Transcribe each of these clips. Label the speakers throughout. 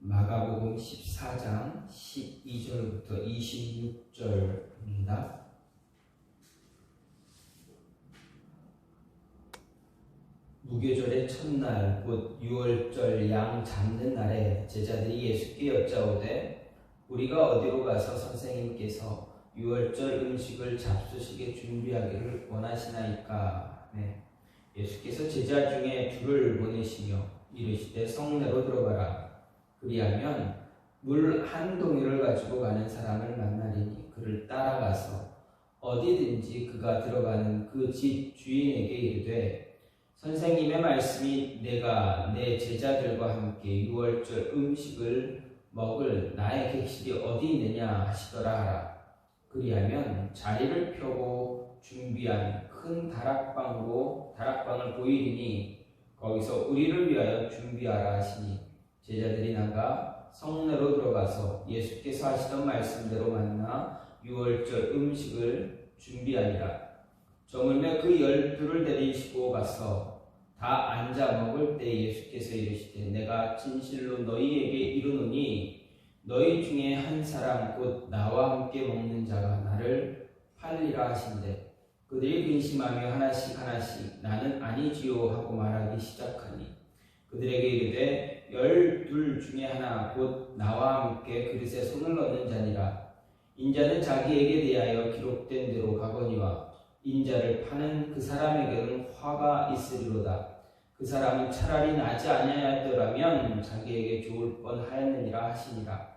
Speaker 1: 마가복음 14장 12절부터 26절입니다. 무교절의 첫날 곧 유월절 양 잡는 날에 제자들이 예수께 여짜오되 우리가 어디로 가서 선생님께서 유월절 음식을 잡수시게 준비하기를 원하시나이까. 예수께서 제자 중에 둘을 보내시며 이르시되 성내로 들어가라. 그리하면 물 한 동이를 가지고 가는 사람을 만나리니 그를 따라가서 어디든지 그가 들어가는 그 집 주인에게 이르되 선생님의 말씀이 내가 내 제자들과 함께 유월절 음식을 먹을 나의 객실이 어디 있느냐 하시더라 하라. 그리하면 자리를 펴고 준비한 큰 다락방을 보이리니 거기서 우리를 위하여 준비하라 하시니 제자들이 나가 성내로 들어가서 예수께서 하시던 말씀대로 만나 유월절 음식을 준비하니라. 저물매 그 12를 데리시고 가서 다 앉아 먹을 때 예수께서 이르시되 내가 진실로 너희에게 이르노니 너희 중에 한 사람 곧 나와 함께 먹는 자가 나를 팔리라 하신대 그들이 근심하며 하나씩 나는 아니지요 하고 말하기 시작하니 그들에게 이르되 12 중에 하나 곧 나와 함께 그릇에 손을 넣는 자니라. 인자는 자기에게 대하여 기록된 대로 가거니와 인자를 파는 그 사람에게는 화가 있으리로다. 그 사람은 차라리 나지 아니하였더라면 자기에게 좋을 뻔하였느니라 하시니라.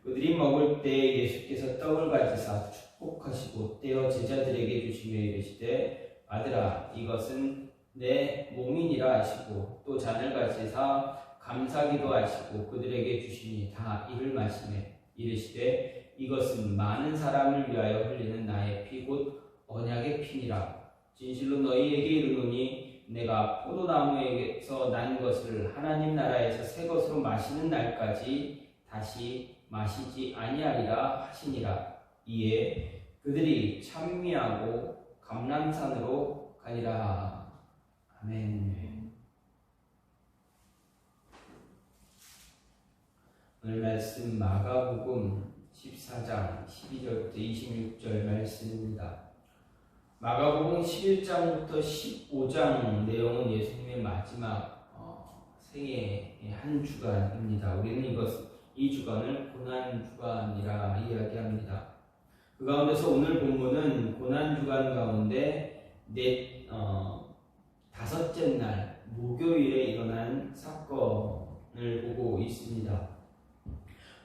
Speaker 1: 그들이 먹을 때 예수께서 떡을 가지사 축복하시고 떼어 제자들에게 주시며 이르시되 아들아 이것은 내 몸이니라 하시고 또 잔을 가지사 감사기도 하시고 그들에게 주시니 다 이를 마시매 이르시되 이것은 많은 사람을 위하여 흘리는 나의 피 곧 언약의 피니라. 진실로 너희에게 이르노니 내가 포도나무에서 난 것을 하나님 나라에서 새 것으로 마시는 날까지 다시 마시지 아니하리라 하시니라. 이에 그들이 찬미하고 감람산으로 가니라. 아멘. 오늘 말씀 마가복음 14장 12절부터 26절 말씀입니다. 마가복음 11장부터 15장 내용은 예수님의 마지막 생애의 한 주간입니다. 우리는 이 주간을 고난주간이라 이야기합니다. 그 가운데서 오늘 본문은 고난주간 가운데 다섯째 날 목요일에 일어난 사건을 보고 있습니다.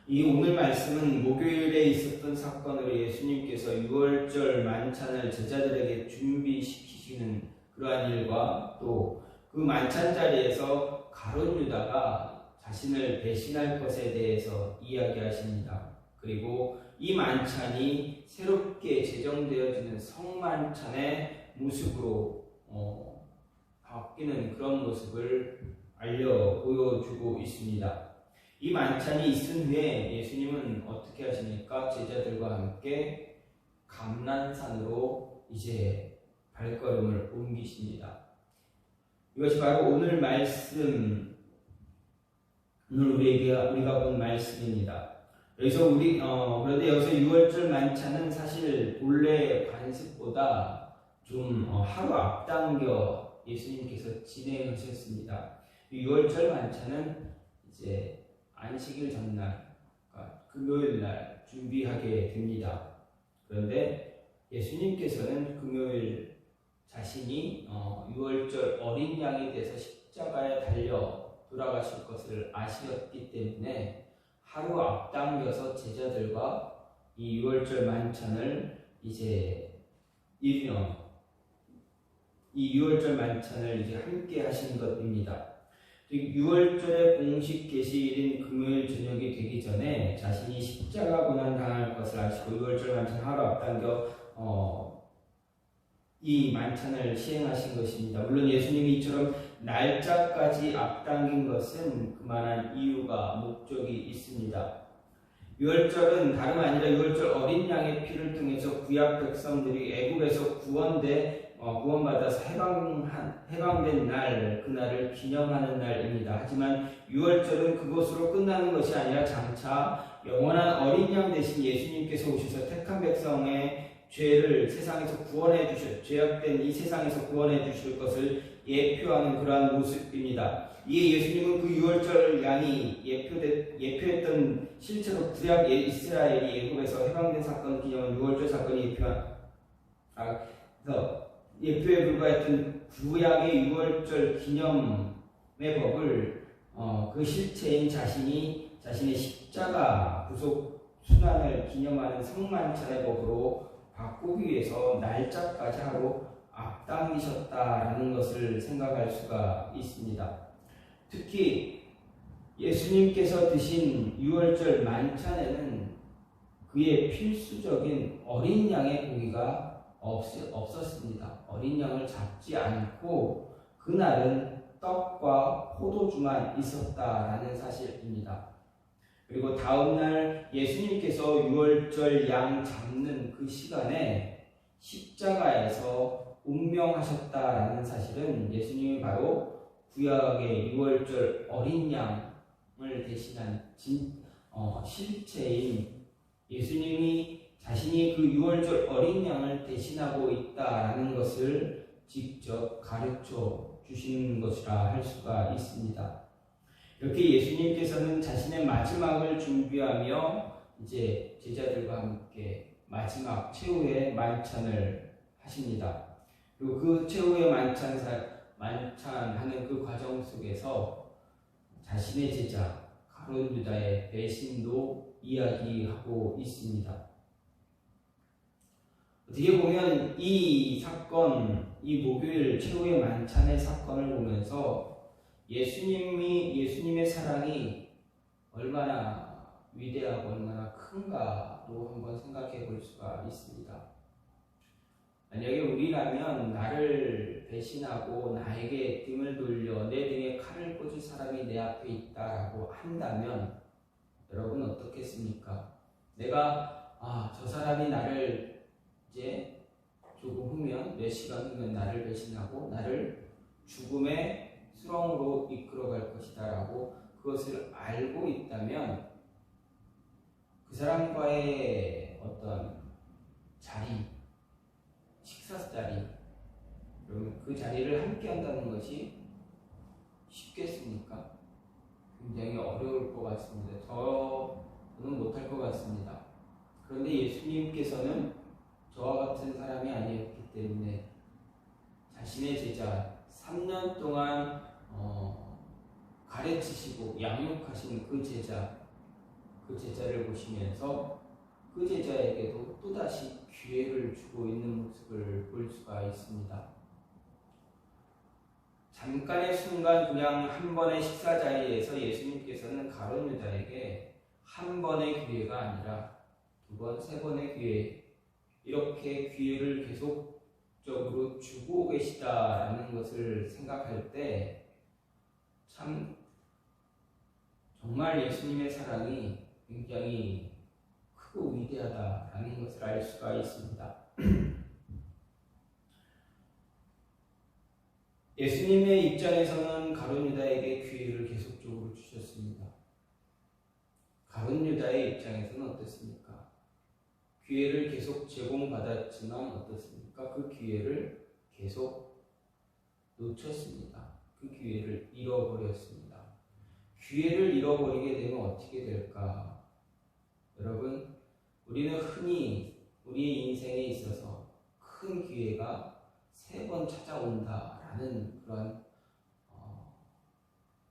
Speaker 1: 이 오늘 말씀은 목요일에 있었던 사건으로 예수님께서 유월절 만찬을 제자들에게 준비시키시는 그러한 일과 또 그 만찬 자리에서 가룟 유다가 자신을 배신할 것에 대해서 이야기하십니다. 그리고 이 만찬이 새롭게 제정되어지는 성만찬의 모습으로 바뀌는 그런 모습을 보여주고 있습니다. 이 만찬이 있은 후에 예수님은 어떻게 하십니까? 제자들과 함께 감람산으로 이제 발걸음을 옮기십니다. 이것이 바로 오늘 말씀을 우리가 본 말씀입니다. 그런데 여기서 유월절 만찬은 사실 본래 관습보다 좀 하루 앞당겨 예수님께서 진행하셨습니다. 유월절 만찬은 이제 안식일 전날, 그러니까 금요일 날 준비하게 됩니다. 그런데 예수님께서는 금요일 자신이 유월절 어린 양이 돼서 십자가에 달려 돌아가실 것을 아시었기 때문에 하루 앞당겨서 제자들과 이 유월절 만찬을 이제 이 유월절 만찬을 이제 함께 하신 것입니다. 유월절의 공식 계시일인 금요일 저녁이 되기 전에 자신이 십자가 고난 당할 것을 아시고 유월절 만찬 하루 앞당겨 이 만찬을 시행하신 것입니다. 물론 예수님이 이처럼 날짜까지 앞당긴 것은 그만한 이유가 목적이 있습니다. 유월절은 다름 아니라 유월절 어린 양의 피를 통해서 구약 백성들이 애굽에서 구원돼 구원받아서 해방된 날, 그날을 기념하는 날입니다. 하지만 유월절은 그것으로 끝나는 것이 아니라 장차 영원한 어린 양 대신 예수님께서 오셔서 택한 백성의 죄를 세상에서 구원해 죄악된 이 세상에서 구원해 주실 것을 예표하는 그러한 모습입니다. 이에 예수님은 그 유월절 양이 예표했던 실제로 구약 이스라엘이 애굽에서 해방된 사건을 기념한 유월절 사건이 예표에 불과했던 구약의 유월절 기념의 법을 그 실체인 자신의 십자가 구속 순환을 기념하는 성만찬의 법으로 바꾸기 위해서 날짜까지 하고 앞당기셨다라는 것을 생각할 수가 있습니다. 특히 예수님께서 드신 유월절 만찬에는 그의 필수적인 어린 양의 고기가 없었습니다. 어린 양을 잡지 않고 그날은 떡과 포도주만 있었다라는 사실입니다. 그리고 다음날 예수님께서 유월절 양 잡는 그 시간에 십자가에서 운명하셨다라는 사실은 예수님이 바로 구약의 유월절 어린 양을 대신한 실체인 예수님이 자신이 그 유월절 어린 양을 대신하고 있다라는 것을 직접 가르쳐 주시는 것이라 할 수가 있습니다. 이렇게 예수님께서는 자신의 마지막을 준비하며 이제 제자들과 함께 마지막 최후의 만찬을 하십니다. 그리고 그 최후의 만찬하는 그 과정 속에서 자신의 제자 가룟 유다의 배신도 이야기하고 있습니다. 어떻게 보면 이 사건, 이 목요일 최후의 만찬의 사건을 보면서 예수님의 사랑이 얼마나 위대하고 얼마나 큰가도 한번 생각해 볼 수가 있습니다. 만약에 우리라면 나를 배신하고 나에게 등을 돌려 내 등에 칼을 꽂을 사람이 내 앞에 있다라고 한다면 여러분 어떻겠습니까? 내가 저 사람이 나를 이제 조금 후면 몇 시간 후면 나를 배신하고 나를 죽음의 수렁으로 이끌어갈 것이다 라고 그것을 알고 있다면 그 사람과의 어떤 식사 자리, 그러면 그 자리를 함께 한다는 것이 쉽겠습니까? 굉장히 어려울 것 같습니다. 저는 못할 것 같습니다. 그런데 예수님께서는 저와 같은 사람이 아니었기 때문에 자신의 제자 3년 동안 가르치시고 양육하신 그 제자를 보시면서 그 제자에게도 또다시 기회를 주고 있는 모습을 볼 수가 있습니다. 잠깐의 순간 그냥 한 번의 식사 자리에서 예수님께서는 가룟 유다에게 한 번의 기회가 아니라 두 번, 세 번의 기회, 이렇게 기회를 계속적으로 주고 계시다라는 것을 생각할 때 참 정말 예수님의 사랑이 굉장히 크고 위대하다라는 것을 알 수가 있습니다. 예수님의 입장에서는 가룟 유다에게 기회를 계속적으로 주셨습니다. 가룟 유다의 입장에서는 어떻습니까? 기회를 계속 제공받았지만 어떻습니까? 그 기회를 계속 놓쳤습니다. 그 기회를 잃어버렸습니다. 기회를 잃어버리게 되면 어떻게 될까? 여러분, 우리는 흔히 우리의 인생에 있어서 큰 기회가 3번 찾아온다라는 그런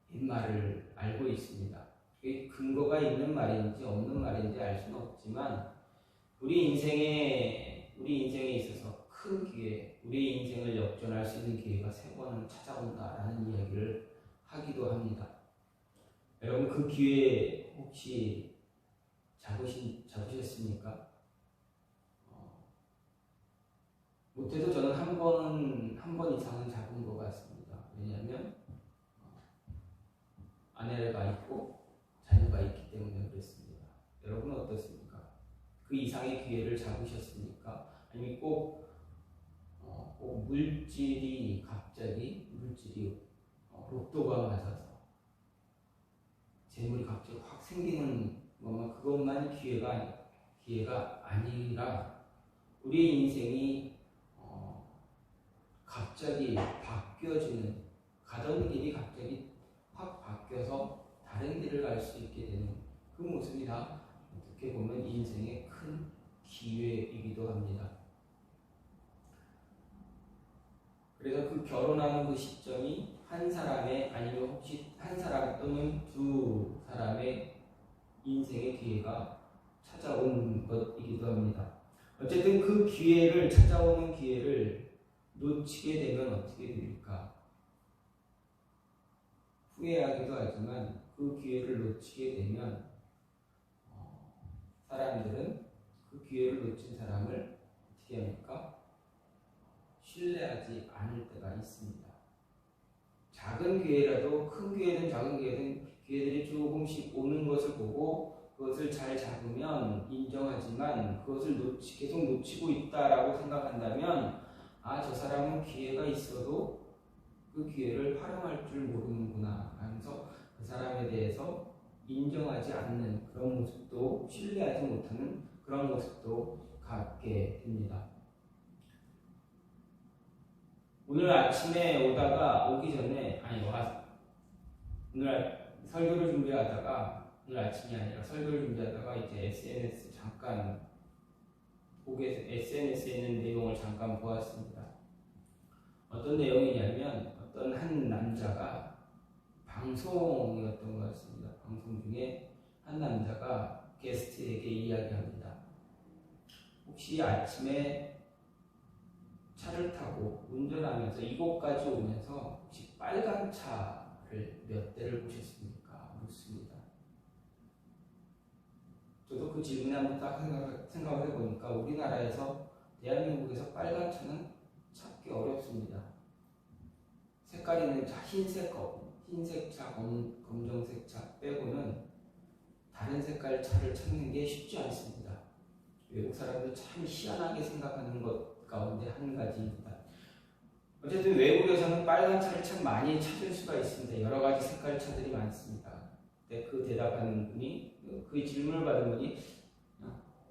Speaker 1: 말을 알고 있습니다. 그게 근거가 있는 말인지 없는 말인지 알 수는 없지만 우리 인생에 있어서 큰 기회, 우리 인생을 역전할 수 있는 기회가 3번은 찾아온다라는 이야기를 하기도 합니다. 여러분 그 기회 혹시 잡으셨습니까? 못해도 저는 한 번 이상은 잡은 것 같습니다. 왜냐하면 아내가 있고 자녀가 있기 때문에 그렇습니다. 여러분은 어떻습니까? 그 이상의 기회를 잡으셨습니까? 아니면 꼭 물질이 로또가 맞아서 재물이 갑자기 확 생기는 그것만 기회가 아니라 우리의 인생이 갑자기 바뀌어지는, 가던 길이 갑자기 확 바뀌어서 다른 길을 갈 수 있게 되는 그 모습이 다 어떻게 보면 인생의 큰 기회이기도 합니다. 그래서 그 결혼하는 그 시점이 한 사람의, 아니면 혹시 한 사람 또는 두 사람의 인생의 기회가 찾아온 것이기도 합니다. 어쨌든 그 기회를, 찾아오는 기회를 놓치게 되면 어떻게 됩니까? 후회하기도 하지만 그 기회를 놓치게 되면 사람들은 그 기회를 놓친 사람을 어떻게 합니까? 신뢰하지 않을 때가 있습니다. 작은 기회라도, 큰 기회든 작은 기회든 기회들이 조금씩 오는 것을 보고 그것을 잘 잡으면 인정하지만 그것을 계속 놓치고 있다라고 생각한다면 저 사람은 기회가 있어도 그 기회를 활용할 줄 모르는구나 하면서 그 사람에 대해서 인정하지 않는 그런 모습도, 신뢰하지 못하는 그런 모습도 갖게 됩니다. 오늘 아침에 오기 전에, 오늘 설교를 준비하다가, 오늘 아침이 아니라 설교를 준비하다가 이제 SNS 잠깐 SNS에 있는 내용을 잠깐 보았습니다. 어떤 내용이냐면 어떤 한 남자가, 방송이었던 것 같습니다. 방송 중에 한 남자가 게스트에게 이야기합니다. 혹시 아침에 차를 타고 운전하면서 이곳까지 오면서 혹시 빨간 차를 몇 대를 보셨습니까? 묻습니다. 저도 그 질문에 한번 딱 생각을 해보니까 우리나라에서, 대한민국에서 빨간 차는 찾기 어렵습니다. 색깔 있는 차, 흰색 차, 검정색 차 빼고는 다른 색깔 차를 찾는 게 쉽지 않습니다. 외국 사람들 참 희한하게 생각하는 것 가운데 한 가지입니다. 어쨌든 외국에서는 빨간 차를 참 많이 찾을 수가 있습니다. 여러 가지 색깔 차들이 많습니다. 근데 그 대답하는 분이, 그 질문을 받은 분이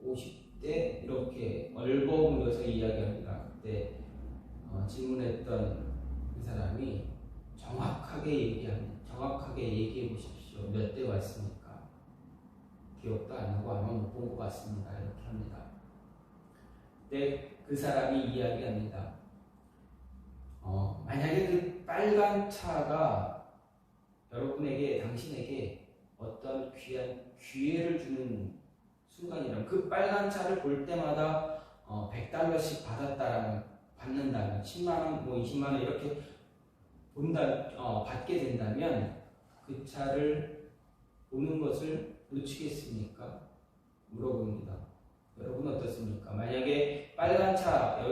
Speaker 1: 50대 이렇게 얼버무려서 이야기합니다. 그때 질문했던 그 사람이 정확하게 얘기해 보십시오. 몇 대 왔습니까? 기억도 안 나고 아마 못 본 것 같습니다. 이렇게 합니다. 근데 그 사람이 이야기합니다. 만약에 그 빨간 차가 여러분에게, 당신에게 어떤 귀한 기회를 주는 순간이라면, 그 빨간 차를 볼 때마다 $100씩 받는다면, 10만원, 20만원 이렇게 받게 된다면 그 차를 보는 것을 놓치겠습니까? 물어봅니다. 여러분 어떻습니까? 만약에 빨간 차,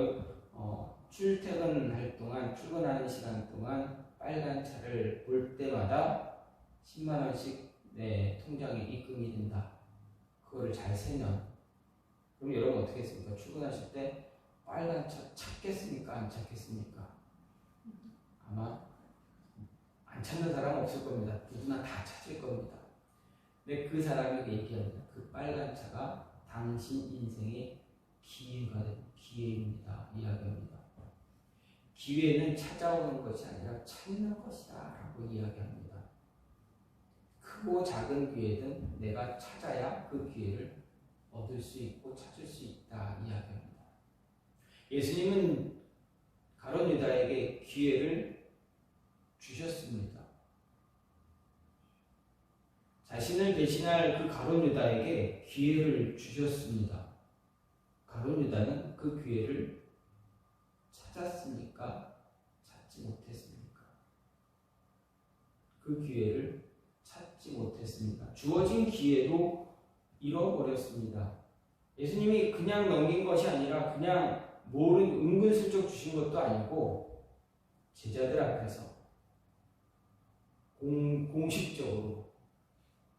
Speaker 1: 출퇴근할 동안, 출근하는 시간 동안 빨간 차를 볼 때마다 10만원씩 내 통장에 입금이 된다. 그거를 잘 세면, 그럼 여러분 어떻게 했습니까? 출근하실 때 빨간 차 찾겠습니까? 안 찾겠습니까? 아마 안 찾는 사람 없을 겁니다. 누구나 다 찾을 겁니다. 근데 그 사람에게 얘기합니다. 그 빨간 차가 당신 인생의 기회입니다. 이야기합니다. 기회는 찾아오는 것이 아니라 찾는 것이다 라고 이야기합니다. 크고 작은 기회든 내가 찾아야 그 기회를 얻을 수 있고 찾을 수 있다 이야기합니다. 예수님은 가룟 유다에게 기회를 주셨습니다. 자신을 대신할 그 가룟 유다에게 기회를 주셨습니다. 가룟 유다는 그 기회를 찾았습니까? 찾지 못했습니까? 그 기회를 찾지 못했습니다. 주어진 기회도 잃어버렸습니다. 예수님이 그냥 넘긴 것이 아니라 그냥 은근슬쩍 주신 것도 아니고 제자들 앞에서 공식적으로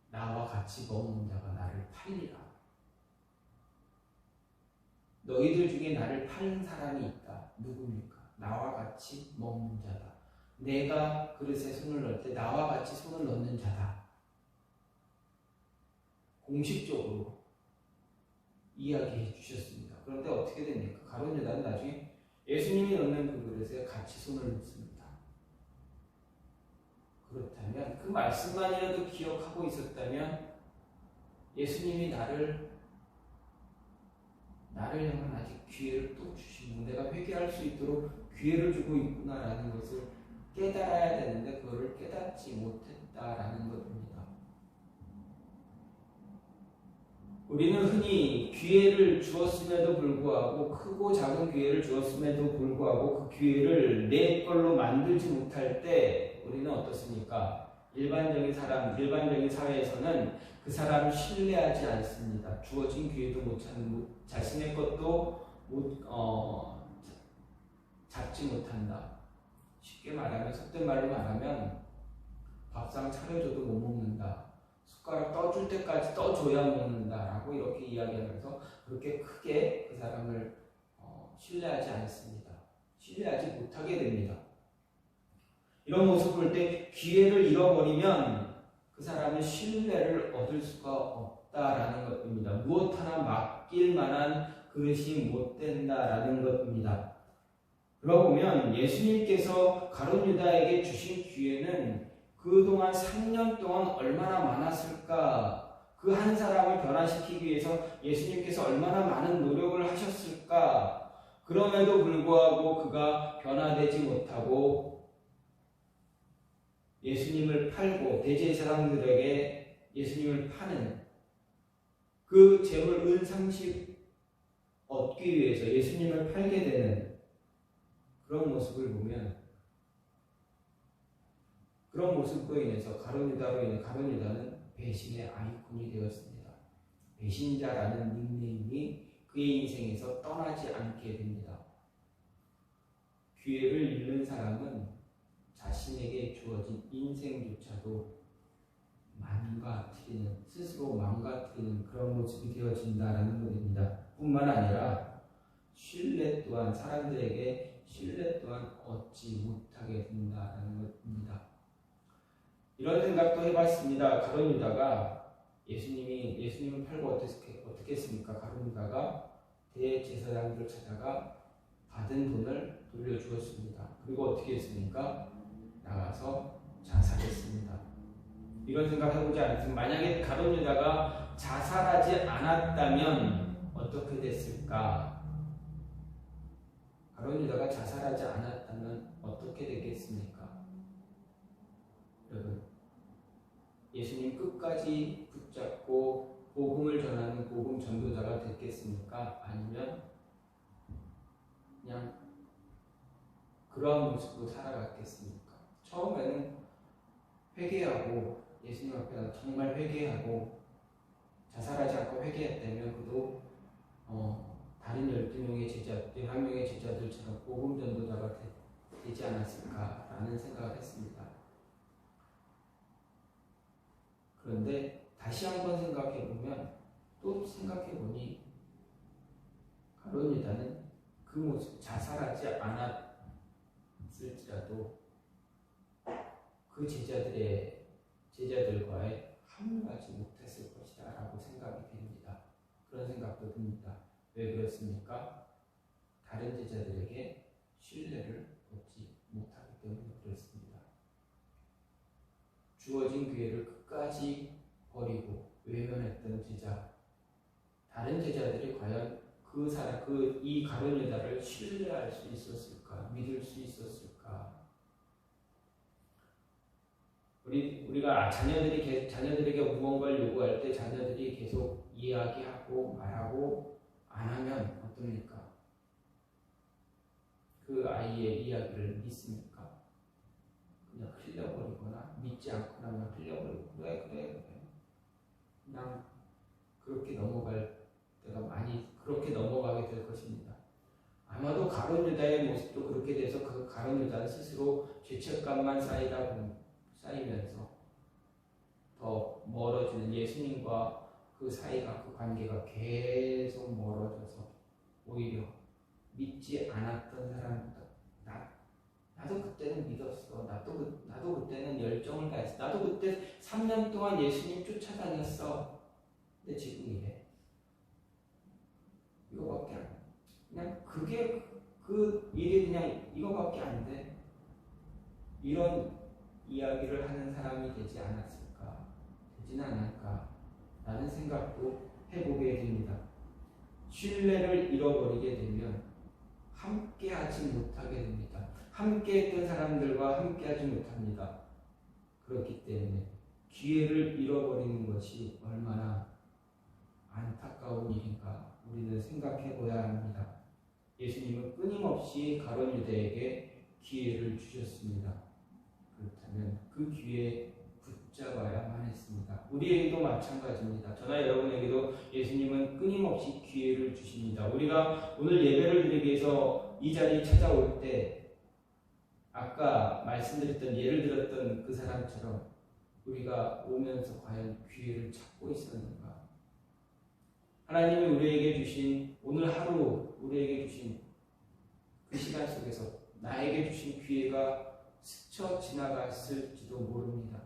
Speaker 1: 나와 같이 먹는 자가 나를 팔리라. 너희들 중에 나를 파는 사람이 있다. 누굽니까? 나와 같이 먹는 자다. 내가 그릇에 손을 넣을 때 나와 같이 손을 넣는 자다. 공식적으로 이야기해 주셨습니다. 그런데 어떻게 됩니까? 가룟 유다는 나중에 예수님이 넣는 그 그릇에 같이 손을 넣습니다. 그렇다면 그 말씀만이라도 기억하고 있었다면 예수님이 나를 향한 아직 기회를 또 주시고 내가 회개할 수 있도록 기회를 주고 있구나라는 것을 깨달아야 되는데 그거를 깨닫지 못했다라는 것입니다. 우리는 흔히 기회를 주었음에도 불구하고 크고 작은 기회를 주었음에도 불구하고 그 기회를 내 걸로 만들지 못할 때 우리는 어떻습니까? 일반적인 사회에서는 그 사람을 신뢰하지 않습니다. 주어진 기회도 못 찾는, 자신의 것도 잡지 못한다. 쉽게 말하면, 속된 말로 말하면 밥상 차려줘도 못 먹는다. 숟가락 떠줄 때까지 떠줘야 먹는다라고 이렇게 이야기하면서 그렇게 크게 그 사람을 신뢰하지 않습니다. 신뢰하지 못하게 됩니다. 이런 모습을 볼 때 기회를 잃어버리면 그 사람은 신뢰를 얻을 수가 없다라는 것입니다. 무엇 하나 맡길 만한 그릇이 못 된다라는 것입니다. 그러고 보면 예수님께서 가룟 유다에게 주신 기회는 그동안 3년 동안 얼마나 많았을까? 그 한 사람을 변화시키기 위해서 예수님께서 얼마나 많은 노력을 하셨을까? 그럼에도 불구하고 그가 변화되지 못하고 예수님을 팔고 대제사장들에게 예수님을 파는 그 재물 은상식 얻기 위해서 예수님을 팔게 되는 그런 모습을 보면 그런 모습으로 인해서 가룟 유다는 배신의 아이콘이 되었습니다. 배신자라는 닉네임이 그의 인생에서 떠나지 않게 됩니다. 기회를 잃는 사람은 자신에게 주어진 인생조차도 스스로 망가뜨리는 그런 모습이 되어진다는 것입니다. 뿐만 아니라 사람들에게 신뢰 또한 얻지 못하게 된다는 것입니다. 이런 생각도 해봤습니다. 가룟 유다가 예수님을 팔고 어떻게 했습니까? 가룟 유다가 대제사장들을 찾아가 받은 돈을 돌려주었습니다. 그리고 어떻게 했습니까? 나가서 자살했습니다. 이런 생각 해보지 않았습니까? 만약에 가룟 유다가 자살하지 않았다면 어떻게 됐을까? 가룟 유다가 자살하지 않았다면 어떻게 되겠습니까? 여러분, 예수님 끝까지 붙잡고 복음을 전하는 복음 전도자가 됐겠습니까? 아니면 그냥 그러한 모습으로 살아갔겠습니까? 처음에는 회개하고 예수님 앞에 정말 회개하고 자살하지 않고 회개했다면 그도 다른 11명의 제자들, 11명의 제자들처럼 복음 전도자가 되지 않았을까라는 생각을 했습니다. 그런데 다시 한번 생각해보니 가룟 유다는 그 모습, 자살하지 않았을지라도 그 제자들과의 합류하지 못했을 것이다 라고 생각이 됩니다. 그런 생각도 듭니다. 왜 그렇습니까? 다른 제자들에게 신뢰를 얻지 못하기 때문에 그렇습니다. 주어진 기회를 끝까지 버리고 외면했던 다른 제자들이 과연 이 가룟 유다를 신뢰할 수 있었을까? 믿을 수 있었을까? 우리가 자녀들에게 무언가를 요구할 때 자녀들이 계속 이야기하고 말하고 안 하면 어떻습니까? 그 아이의 이야기를 믿습니까? 그냥 흘려버리거나 믿지 않거나 그냥 흘려버리고 그래 그냥 그렇게 그렇게 넘어가게 될 것입니다. 아마도 가룟 유다의 모습도 그렇게 돼서 그 가룟 유다는 스스로 죄책감만 쌓이면서 더 멀어지는 예수님과 그 사이가 그 관계가 계속 멀어져서 오히려 믿지 않았던 사람보다 나도 그때는 믿었어. 나도 그때는 열정을 가했어. 나도 그때 3년 동안 예수님 쫓아다녔어. 근데 지금 이래. 이거밖에 안 돼. 그냥 그게 그 일이 그냥 이거밖에 안 돼. 이런 이야기를 하는 사람이 되지 않았을까? 되지는 않을까? 라는 생각도 해보게 됩니다. 신뢰를 잃어버리게 되면 함께하지 못하게 됩니다. 함께했던 사람들과 함께하지 못합니다. 그렇기 때문에 기회를 잃어버리는 것이 얼마나 안타까운 일인가 우리는 생각해 보아야 합니다. 예수님은 끊임없이 가룟 유다에게 기회를 주셨습니다. 그렇다면 그 기회에 붙잡아야만 했습니다. 우리에게도 마찬가지입니다. 저나 여러분에게도 예수님은 끊임없이 기회를 주십니다. 우리가 오늘 예배를 드리기 위해서 이 자리에 찾아올 때 아까 말씀드렸던 예를 들었던 그 사람처럼 우리가 오면서 과연 기회를 찾고 있었는가? 하나님이 우리에게 주신 오늘 하루 우리에게 주신 그 시간 속에서 나에게 주신 기회가 스쳐 지나갔을지도 모릅니다.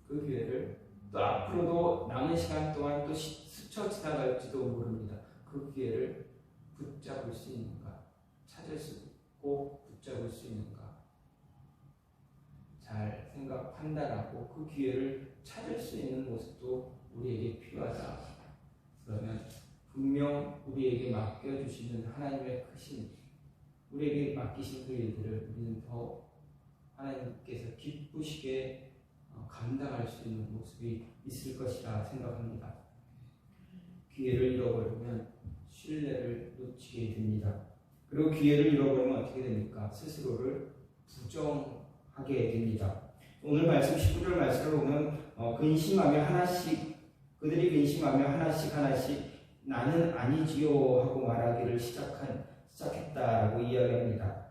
Speaker 1: 그 기회를 또 앞으로도 남은 시간 동안 또 스쳐 지나갈지도 모릅니다. 그 기회를 붙잡을 수 있는가? 찾을 수 있고 붙잡을 수 있는가? 잘 생각 판단하고 그 기회를 찾을 수 있는 모습도 우리에게 필요하다. 그러면 분명 우리에게 맡겨주시는 하나님의 크신 우리에게 맡기신 그 일들을 우리는 더 하나님께서 기쁘시게 감당할 수 있는 모습이 있을 것이라 생각합니다. 기회를 잃어버리면 신뢰를 놓치게 됩니다. 그리고 기회를 잃어버리면 어떻게 됩니까? 스스로를 부정하게 됩니다. 오늘 말씀 19절 말씀을 보면 그들이 근심하며 하나씩 나는 아니지요 하고 말하기를 시작했다라고 이야기합니다.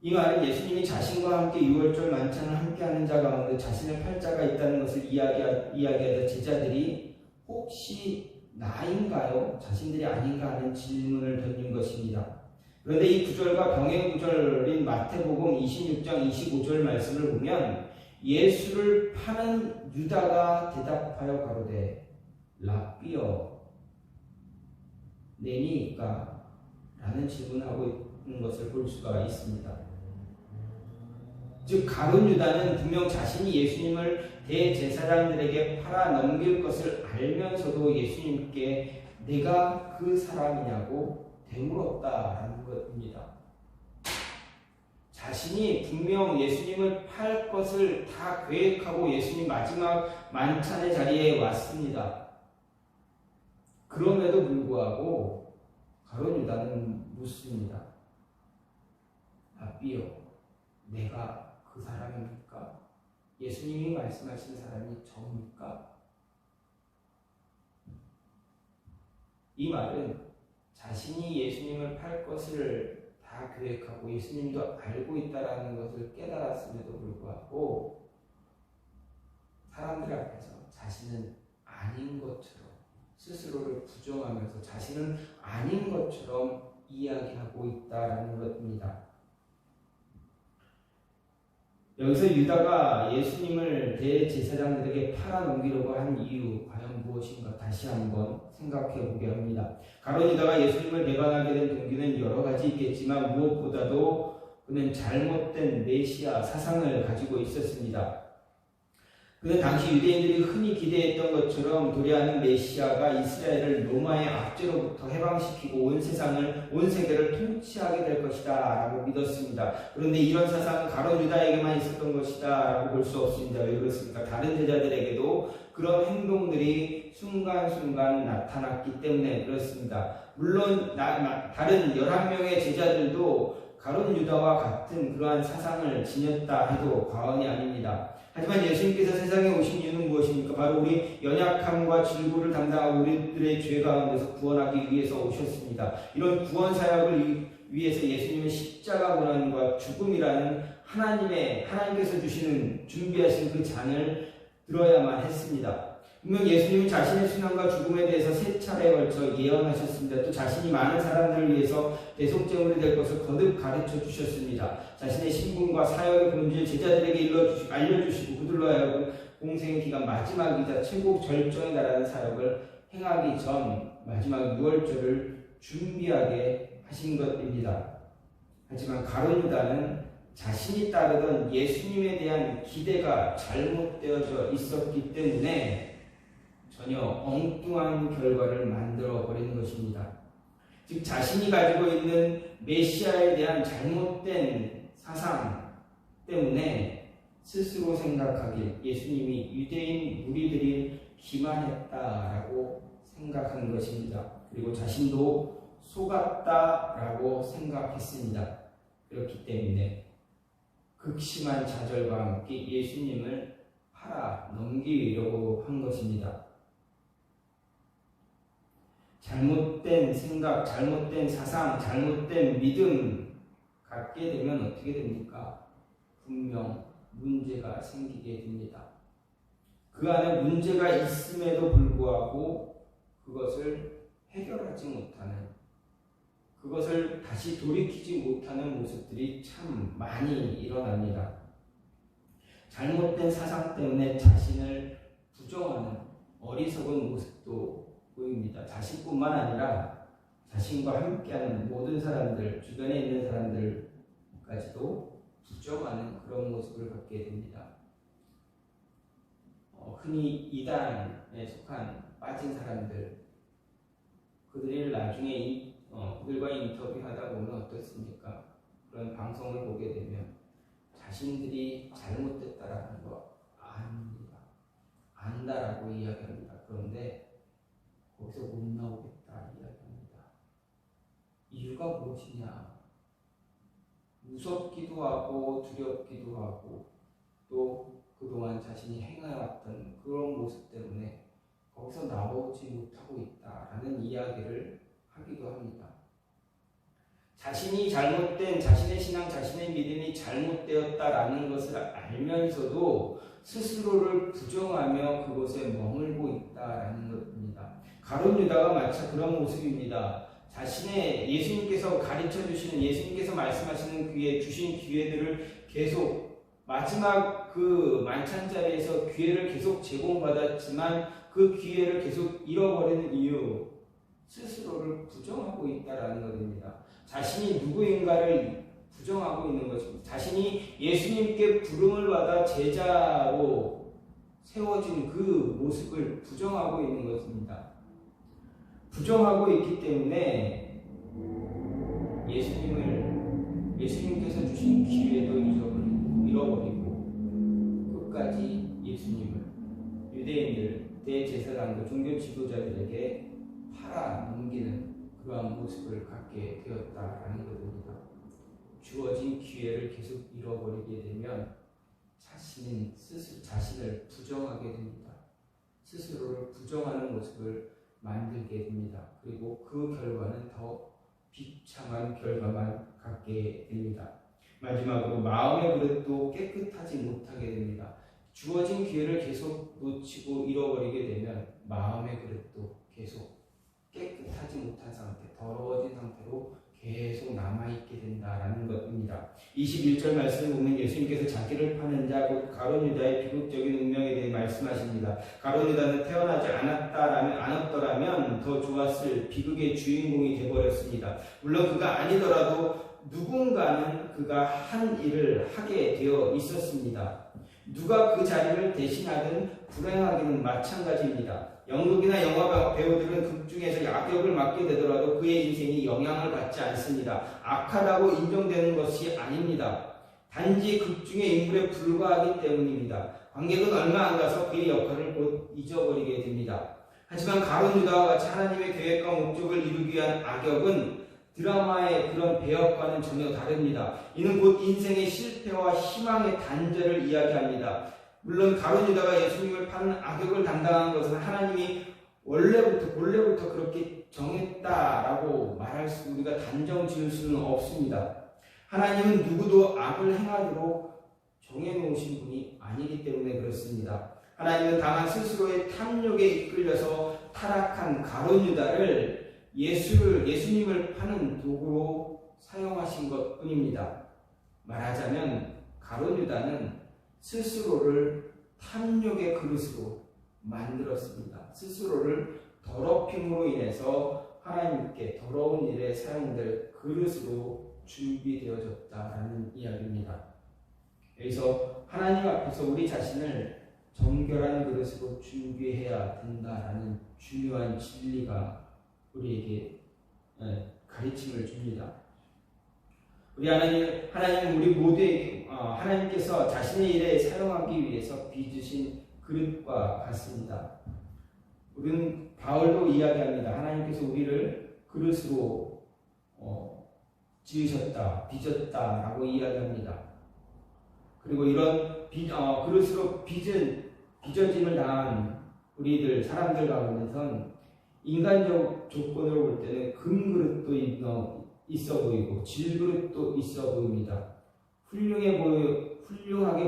Speaker 1: 이 말은 예수님이 자신과 함께 유월절 만찬을 함께하는 자 가운데 자신의 팔자가 있다는 것을 이야기하자 제자들이 혹시 나인가요? 자신들이 아닌가 하는 질문을 던진 것입니다. 그런데 이 구절과 병행 구절인 마태복음 26장 25절 말씀을 보면 예수를 파는 유다가 대답하여 가로되 랍비여 내니까? 라는 질문하고 있는 것을 볼 수가 있습니다. 즉 가룟 유다는 분명 자신이 예수님을 대제사장들에게 팔아 넘길 것을 알면서도 예수님께 내가 그 사람이냐고 되물었다라는 것입니다. 자신이 분명 예수님을 팔 것을 다 계획하고 예수님 마지막 만찬의 자리에 왔습니다. 그럼에도 불구하고 가룟 유다는 묻습니다. 랍비여, 내가 그 사람입니까? 예수님이 말씀하신 사람이 저입니까? 이 말은 자신이 예수님을 팔 것을 다 계획하고 예수님도 알고 있다라는 것을 깨달았음에도 불구하고 사람들 앞에서 자신은 아닌 것처럼 스스로를 부정하면서 자신은 아닌 것처럼 이야기하고 있다라는 것입니다. 여기서 유다가 예수님을 대제사장들에게 팔아넘기려고 한 이유 과연 무엇인가 다시 한번 생각해 보게 합니다. 가룟 유다가 예수님을 배반하게 된 동기는 여러 가지 있겠지만 무엇보다도 그는 잘못된 메시아 사상을 가지고 있었습니다. 그는 당시 유대인들이 흔히 기대했던 것처럼 도래하는 메시아가 이스라엘을 로마의 압제로부터 해방시키고 온 세계를 통치하게 될 것이다 라고 믿었습니다. 그런데 이런 사상은 가룟 유다에게만 있었던 것이다 라고 볼 수 없습니다. 왜 그렇습니까? 다른 제자들에게도 그런 행동들이 순간순간 나타났기 때문에 그렇습니다. 물론 다른 11명의 제자들도 가룟 유다와 같은 그러한 사상을 지녔다 해도 과언이 아닙니다. 하지만 예수님께서 세상에 오신 이유는 무엇입니까? 바로 우리 연약함과 질고를 담당하고 우리들의 죄 가운데서 구원하기 위해서 오셨습니다. 이런 구원 사역을 위해서 예수님은 십자가 고난과 죽음이라는 하나님께서 주시는 준비하신 그 잔을 들어야만 했습니다. 분명 예수님은 자신의 순환과 죽음에 대해서 3차례에 걸쳐 예언하셨습니다. 또 자신이 많은 사람들을 위해서 대속제물이 될 것을 거듭 가르쳐 주셨습니다. 자신의 신분과 사역의 본질을 제자들에게 알려주시고 그들로 하여금 공생의 기간 마지막이자 최고 절정에 달하는 사역을 행하기 전 마지막 유월절을 준비하게 하신 것입니다. 하지만 가룟 유다는 자신이 따르던 예수님에 대한 기대가 잘못되어져 있었기 때문에 전혀 엉뚱한 결과를 만들어 버리는 것입니다. 즉 자신이 가지고 있는 메시아에 대한 잘못된 사상 때문에 스스로 생각하길 예수님이 유대인 무리들이 기만했다라고 생각한 것입니다. 그리고 자신도 속았다라고 생각했습니다. 그렇기 때문에 극심한 좌절과 함께 예수님을 팔아 넘기려고 한 것입니다. 잘못된 생각, 잘못된 사상, 잘못된 믿음 갖게 되면 어떻게 됩니까? 분명 문제가 생기게 됩니다. 그 안에 문제가 있음에도 불구하고 그것을 해결하지 못하는, 그것을 다시 돌이키지 못하는 모습들이 참 많이 일어납니다. 잘못된 사상 때문에 자신을 부정하는 어리석은 모습도 보입니다. 자신뿐만 아니라 자신과 함께하는 모든 사람들, 주변에 있는 사람들까지도 부정하는 그런 모습을 갖게 됩니다. 흔히 이단에 속한 빠진 사람들, 그들을 나중에 그들과 인터뷰하다 보면 어떻습니까? 그런 방송을 보게 되면 자신들이 잘못됐다라는 거 아닙니다. 안다라고 이야기합니다. 그런데 거기서 못 나오겠다 이야기합니다. 이유가 무엇이냐? 무섭기도 하고 두렵기도 하고 또 그동안 자신이 행해왔던 그런 모습 때문에 거기서 나오지 못하고 있다라는 이야기를 하기도 합니다. 자신이 잘못된, 자신의 신앙, 자신의 믿음이 잘못되었다라는 것을 알면서도 스스로를 부정하며 그곳에 머물고 있다라는 것입니다. 가룟 유다가 마치 그런 모습입니다. 자신의 예수님께서 가르쳐 주시는, 예수님께서 말씀하시는 그의 주신 기회들을 계속 마지막 그 만찬 자리에서 기회를 계속 제공받았지만 그 기회를 계속 잃어버리는 이유, 스스로를 부정하고 있다라는 것입니다. 자신이 누구인가를 부정하고 있는 것입니다. 자신이 예수님께 부름을 받아 제자로 세워진 그 모습을 부정하고 있는 것입니다. 부정하고 있기 때문에 예수님께서 주신 기회도 잃어버리고 끝까지 예수님을 유대인들, 대제사장들, 종교 지도자들에게 팔아 넘기는 그러한 모습을 갖게 되었다라는 것입니다. 주어진 기회를 계속 잃어버리게 되면 자신을 부정하게 됩니다. 스스로를 부정하는 모습을 만들게 됩니다. 그리고 그 결과는 더 비참한 결과만 갖게 됩니다. 마지막으로 마음의 그릇도 깨끗하지 못하게 됩니다. 주어진 기회를 계속 놓치고 잃어버리게 되면 마음의 그릇도 계속 깨끗하지 못한 상태, 더러워진 상태로 계속 남아있게 된다라는 것입니다. 21절 말씀을 보면 예수님께서 자기를 파는 자, 곧 가룟 유다의 비극적인 운명에 대해 말씀하십니다. 가룟 유다는 태어나지 않았더라면 더 좋았을 비극의 주인공이 되어버렸습니다. 물론 그가 아니더라도 누군가는 그가 한 일을 하게 되어 있었습니다. 누가 그 자리를 대신하든 불행하기는 마찬가지입니다. 연극이나 영화 배우들은 극 중에서 악역을 맡게 되더라도 그의 인생이 영향을 받지 않습니다. 악하다고 인정되는 것이 아닙니다. 단지 극 중의 인물에 불과하기 때문입니다. 관객은 얼마 안 가서 그의 역할을 곧 잊어버리게 됩니다. 하지만 가룟 유다와 같이 하나님의 계획과 목적을 이루기 위한 악역은 드라마의 그런 배역과는 전혀 다릅니다. 이는 곧 인생의 실패와 희망의 단절을 이야기합니다. 물론 가룟 유다가 예수님을 파는 악역을 담당한 것은 하나님이 원래부터 그렇게 정했다라고 우리가 단정 지을 수는 없습니다. 하나님은 누구도 악을 행하도록 정해놓으신 분이 아니기 때문에 그렇습니다. 하나님은 다만 스스로의 탐욕에 이끌려서 타락한 가룟 유다를 예수님을 파는 도구로 사용하신 것 뿐입니다. 말하자면 가룟 유다는 스스로를 탐욕의 그릇으로 만들었습니다. 스스로를 더럽힘으로 인해서 하나님께 더러운 일에 사용될 그릇으로 준비되어졌다라는 이야기입니다. 여기서 하나님 앞에서 우리 자신을 정결한 그릇으로 준비해야 된다라는 중요한 진리가 우리에게 가르침을 줍니다. 우리 하나님은 우리 모두에게 하나님께서 자신의 일에 사용하기 위해서 빚으신 그릇과 같습니다. 우리는 바울도 이야기합니다. 하나님께서 우리를 그릇으로 지으셨다, 빚었다라고 이야기합니다. 그리고 이런 그릇으로 빚어짐을 당한 우리들 사람들 가운데선 인간적 조건으로 볼 때는 금그릇도 있어 보이고 질그릇도 있어 보입니다. 훌륭하게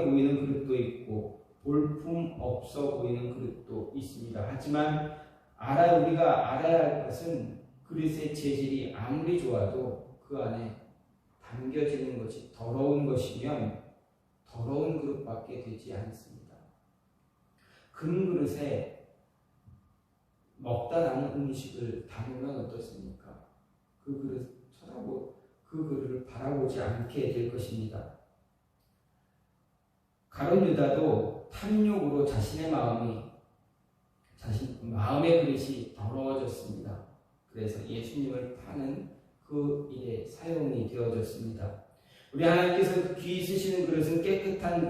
Speaker 1: 보이는 그릇도 있고 볼품 없어 보이는 그릇도 있습니다. 하지만 우리가 알아야 할 것은 그릇의 재질이 아무리 좋아도 그 안에 담겨지는 것이 더러운 것이면 더러운 그릇밖에 되지 않습니다. 금그릇에 먹다 남은 음식을 담으면 어떻습니까? 그 그릇을 바라보지 않게 될 것입니다. 가룟 유다도 탐욕으로 마음의 그릇이 더러워졌습니다. 그래서 예수님을 파는 그 일에 사용이 되어졌습니다. 우리 하나님께서 귀 쓰시는 그릇은 깨끗한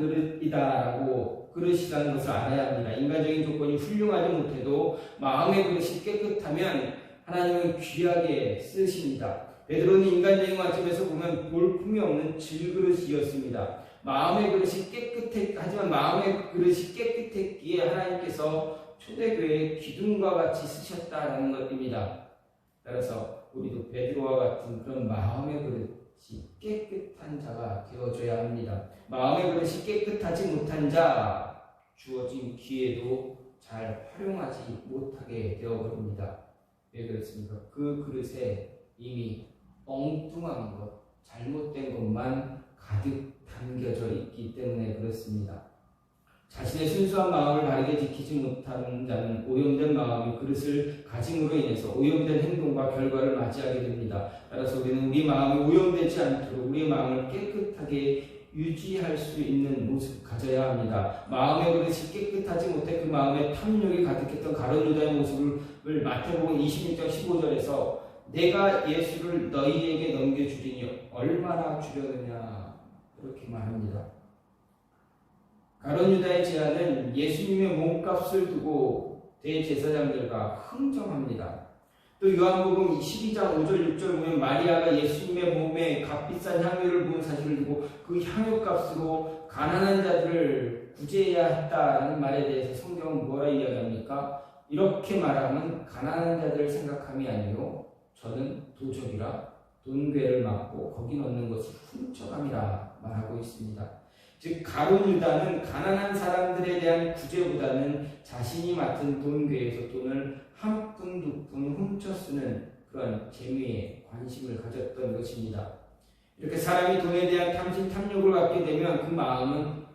Speaker 1: 그릇이라는 것을 알아야 합니다. 인간적인 조건이 훌륭하지 못해도 마음의 그릇이 깨끗하면 하나님은 귀하게 쓰십니다. 베드로는 인간적인 관점에서 보면 볼품이 없는 질그릇이었습니다. 하지만 마음의 그릇이 깨끗했기에 하나님께서 초대교회의 기둥과 같이 쓰셨다는 것입니다. 따라서 우리도 베드로와 같은 그런 마음의 그릇이 깨끗한 자가 되어줘야 합니다. 마음의 그릇이 깨끗하지 못한 자, 주어진 기회도 잘 활용하지 못하게 되어버립니다. 왜 그렇습니까? 그 그릇에 이미 엉뚱한 것, 잘못된 것만 가득 담겨져 있기 때문에 그렇습니다. 자신의 순수한 마음을 바르게 지키지 못하는 자는 오염된 마음이 그릇을 가짐으로 인해서 오염된 행동과 결과를 맞이하게 됩니다. 따라서 우리는 우리 마음이 오염되지 않도록 우리의 마음을 깨끗하게 유지할 수 있는 모습을 가져야 합니다. 마음의 그릇이 깨끗하지 못해 그 마음에 탐욕이 가득했던 가룟 유다의 모습을 마태복음 26장 15절에서 내가 예수를 너희에게 넘겨주리니 얼마나 주려느냐 이렇게 말합니다. 가룟 유다의 제안은 예수님의 몸값을 두고 대제사장들과 흥정합니다. 또 요한복음 12장 5절 6절 보면 마리아가 예수님의 몸에 값비싼 향유를 부은 사실을 두고 그 향유값으로 가난한 자들을 구제해야 했다라는 말에 대해서 성경은 뭐라 이야기합니까? 이렇게 말하면 가난한 자들을 생각함이 아니요 저는 도적이라 돈괴를 막고 거기 넣는 것을 훔쳐감이라 말하고 있습니다. 즉 가룟 유다는 가난한 사람들에 대한 구제보다는 자신이 맡은 돈괴에서 돈을 한 푼 두 푼 훔쳐 쓰는 그런 재미에 관심을 가졌던 것입니다. 이렇게 사람이 돈에 대한 탐욕을 갖게 되면 그 마음은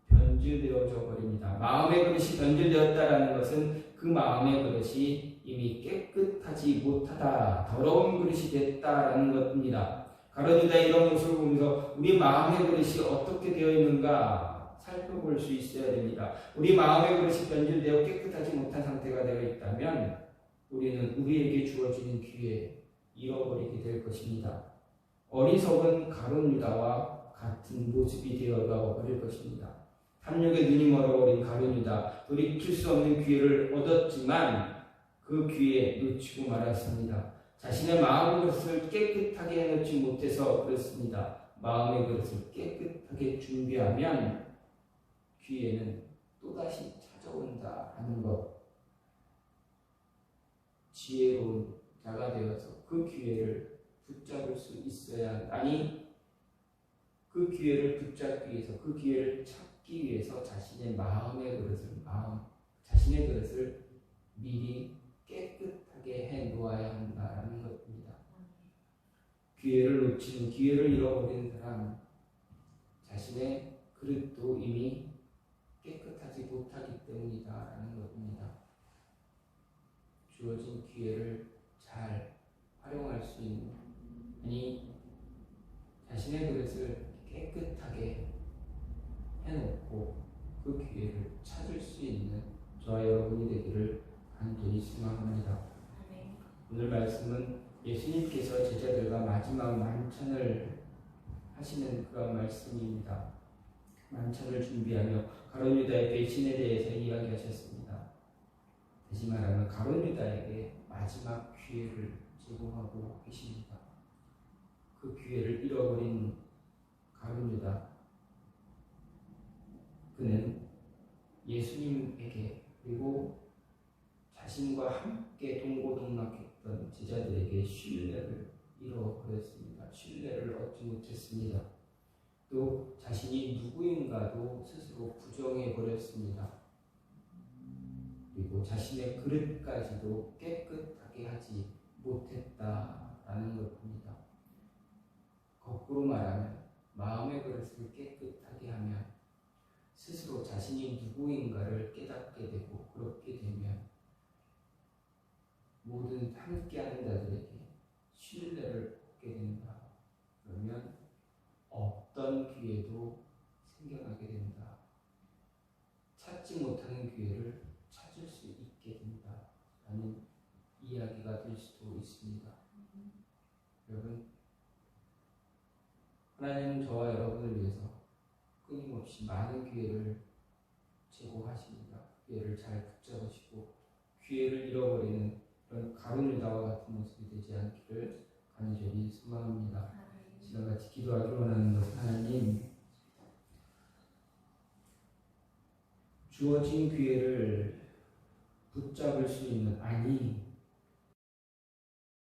Speaker 1: 변질되어져 버립니다. 마음의 그릇이 변질되었다라는 것은 그 마음의 그릇이 이미 깨끗하지 못하다, 더러운 그릇이 됐다라는 것입니다. 가룟 유다의 이런 모습을 보면서 우리 마음의 그릇이 어떻게 되어 있는가 살펴볼 수 있어야 됩니다. 우리 마음의 그릇이 변질되어 깨끗하지 못한 상태가 되어 있다면 우리는 우리에게 주어지는 기회에 잃어버리게 될 것입니다. 어리석은 가룟 유다와 같은 모습이 되어가 버릴 것입니다. 탐욕에 눈이 멀어버린 가룟 유다, 돌이킬 수 없는 기회를 얻었지만 그 기회에 놓치고 말았습니다. 자신의 마음의 그릇을 깨끗하게 해놓지 못해서 그렇습니다. 마음의 그릇을 깨끗하게 준비하면 기회는 또다시 찾아온다 하는 것. 지혜로운 자가 되어서 그 기회를 붙잡을 수 있어야 그 기회를 붙잡기 위해서 그 기회를 찾기 받기 위해서 자신의 자신의 그릇을 미리 깨끗하게 해 놓아야 한다는 것입니다. 기회를 잃어버린 사람, 자신의 그릇도 이미 깨끗하지 못하기 때문이다라는 것입니다. 주어진 기회를 잘 활용할 수 있는, 자신의 그릇을 깨끗하게 해놓고 그 기회를 찾을 수 있는 저와 여러분이 되기를 간절히 소망합니다. 오늘 말씀은 예수님께서 제자들과 마지막 만찬을 하시는 그런 말씀입니다. 만찬을 준비하며 가룟 유다의 배신에 대해서 이야기하셨습니다. 다시 말하면 가룟 유다에게 마지막 기회를 제공하고 계십니다. 그 기회를 잃어버린 가룟 유다, 그는 예수님에게 그리고 자신과 함께 동고동락했던 제자들에게 신뢰를 잃어버렸습니다. 신뢰를 얻지 못했습니다. 또 자신이 누구인가도 스스로 부정해버렸습니다. 그리고 자신의 그릇까지도 깨끗하게 하지 못했다라는 것입니다. 거꾸로 말하면 마음의 그릇을 깨끗하게 하면 스스로 자신이 누구인가를 깨닫게 되고, 그렇게 되면 모든 함께하는 자들에게 신뢰를 얻게 된다. 그러면 어떤 기회도 생겨나게 된다. 찾지 못하는 기회를 찾을 수 있게 된다. 라는 이야기가 될 수도 있습니다. 여러분, 하나님은 저와 여러분을 위해서 끊임없이 많은 기회를 제공하십니다. 기회를 잘 붙잡으시고 기회를 잃어버리는 그런 가룟 유다와 같은 모습이 되지 않기를 간절히 소망합니다. 지금같이 기도하기 원하는 것, 하나님, 주어진 기회를 붙잡을 수 있는,